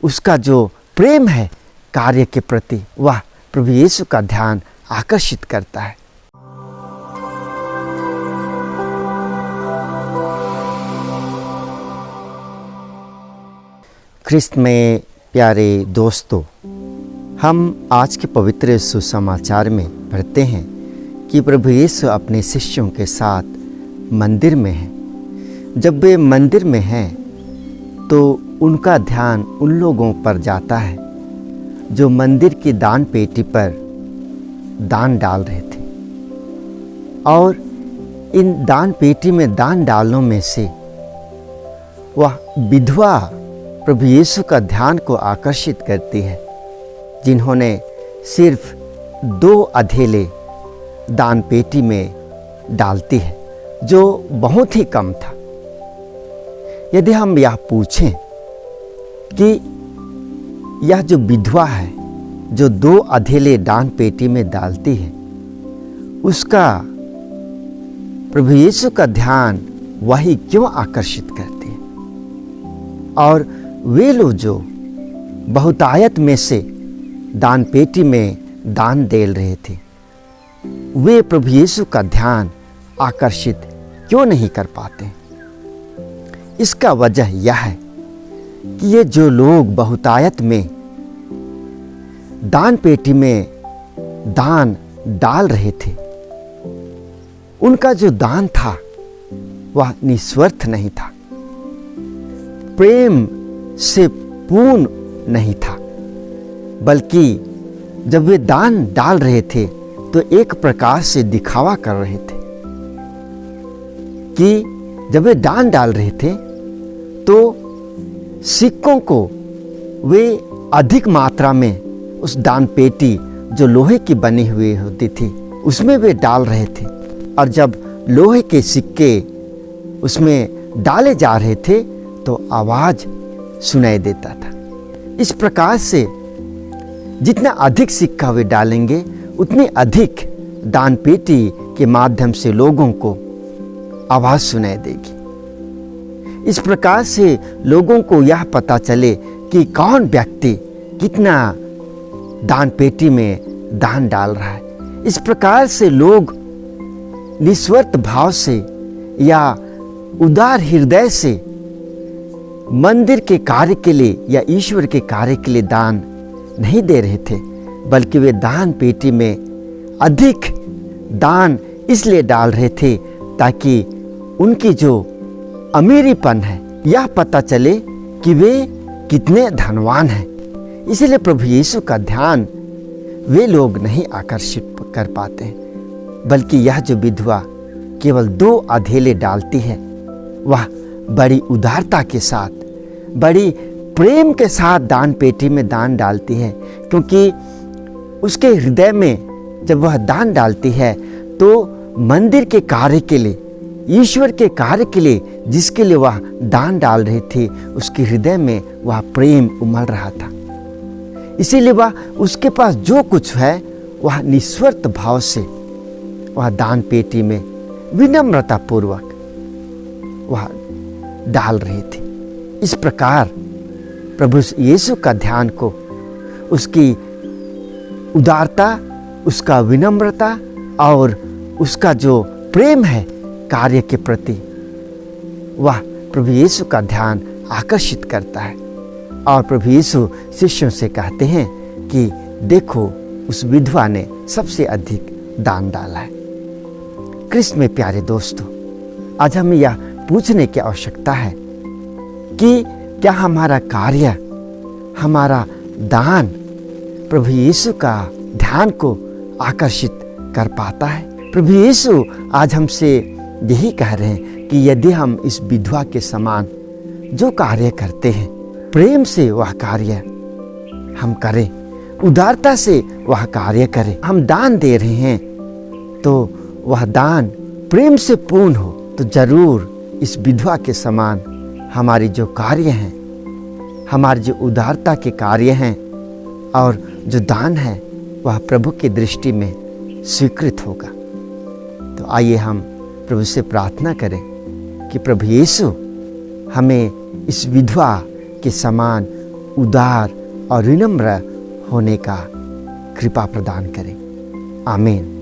उसका जो प्रेम है कार्य के प्रति, वह प्रभु यीशु का ध्यान आकर्षित करता है। ख्रिस्त में प्यारे दोस्तों, हम आज के पवित्र सुसमाचार में पढ़ते हैं कि प्रभु यीशु अपने शिष्यों के साथ मंदिर में हैं। जब वे मंदिर में हैं तो उनका ध्यान उन लोगों पर जाता है जो मंदिर की दान पेटी पर दान डाल रहे थे। और इन दान पेटी में दान डालने में से वह विधवा प्रभु यीशु का ध्यान को आकर्षित करती है, जिन्होंने सिर्फ 2 अधेले दान पेटी में डालती है, जो बहुत ही कम था। यदि हम यह पूछें कि यह जो विधवा है जो 2 अधेले दान पेटी में डालती है, उसका प्रभु यीशु का ध्यान वही क्यों आकर्षित करती है? और वे लोग जो बहुतायत में से दान पेटी में दान दे रहे थे, वे प्रभु यीशु का ध्यान आकर्षित क्यों नहीं कर पाते? इसका वजह यह है कि ये जो लोग बहुतायत में दान पेटी में दान डाल रहे थे, उनका जो दान था वह निस्वार्थ नहीं था, प्रेम से पूर्ण नहीं था, बल्कि जब वे दान डाल रहे थे तो एक प्रकार से दिखावा कर रहे थे। कि जब वे दान डाल रहे थे तो सिक्कों को वे अधिक मात्रा में उस दान पेटी जो लोहे की बनी हुई होती थी उसमें वे डाल रहे थे, और जब लोहे के सिक्के उसमें डाले जा रहे थे तो आवाज सुनाई देता था। इस प्रकार से जितना अधिक सिक्का वे डालेंगे उतनी अधिक दान पेटी के माध्यम से लोगों को आवाज सुनाई देगी। इस प्रकार से लोगों को यह पता चले कि कौन व्यक्ति कितना दान पेटी में दान डाल रहा है। इस प्रकार से लोग निस्वार्थ भाव से या उदार हृदय से मंदिर के कार्य के लिए या ईश्वर के कार्य के लिए दान नहीं दे रहे थे, बल्कि वे दान पेटी में अधिक दान इसलिए डाल रहे थे ताकि उनकी जो अमीरीपन है यह पता चले कि वे कितने धनवान हैं। इसलिए प्रभु यीशु का ध्यान वे लोग नहीं आकर्षित कर पाते हैं, बल्कि यह जो विधवा केवल 2 अधेले डालती है, वह बड़ी उदारता के साथ, बड़ी प्रेम के साथ दान पेटी में दान डालती है, क्योंकि उसके हृदय में जब वह दान डालती है तो मंदिर के कार्य के लिए, ईश्वर के कार्य के लिए जिसके लिए वह दान डाल रही थी, उसके हृदय में वह प्रेम उमड़ रहा था। इसीलिए वह उसके पास जो कुछ है वह निस्वार्थ भाव से वह दान पेटी में विनम्रता पूर्वक वह डाल रही थी। इस प्रकार प्रभु यीशु का ध्यान को उसकी उदारता, उसका विनम्रता और उसका जो प्रेम है कार्य के प्रति, वह प्रभु यीशु का ध्यान आकर्षित करता है। और प्रभु यीशु शिष्यों से कहते हैं कि देखो, उस विधवा ने सबसे अधिक दान डाला है। ख्रिस्त में प्यारे दोस्तों, आज हमें यह पूछने की आवश्यकता है कि क्या हमारा कार्य, हमारा दान प्रभु यीशु का ध्यान को आकर्षित कर पाता है? प्रभु यीशु आज हमसे यही कह रहे हैं कि यदि हम इस विधवा के समान जो कार्य करते हैं, प्रेम से वह कार्य हम करें, उदारता से वह कार्य करें, हम दान दे रहे हैं तो वह दान प्रेम से पूर्ण हो, तो जरूर इस विधवा के समान हमारी जो कार्य हैं, हमारी जो उदारता के कार्य हैं और जो दान है, वह प्रभु की दृष्टि में स्वीकृत होगा। तो आइए हम प्रभु से प्रार्थना करें कि प्रभु यीशु हमें इस विधवा के समान उदार और विनम्र होने का कृपा प्रदान करें। आमीन।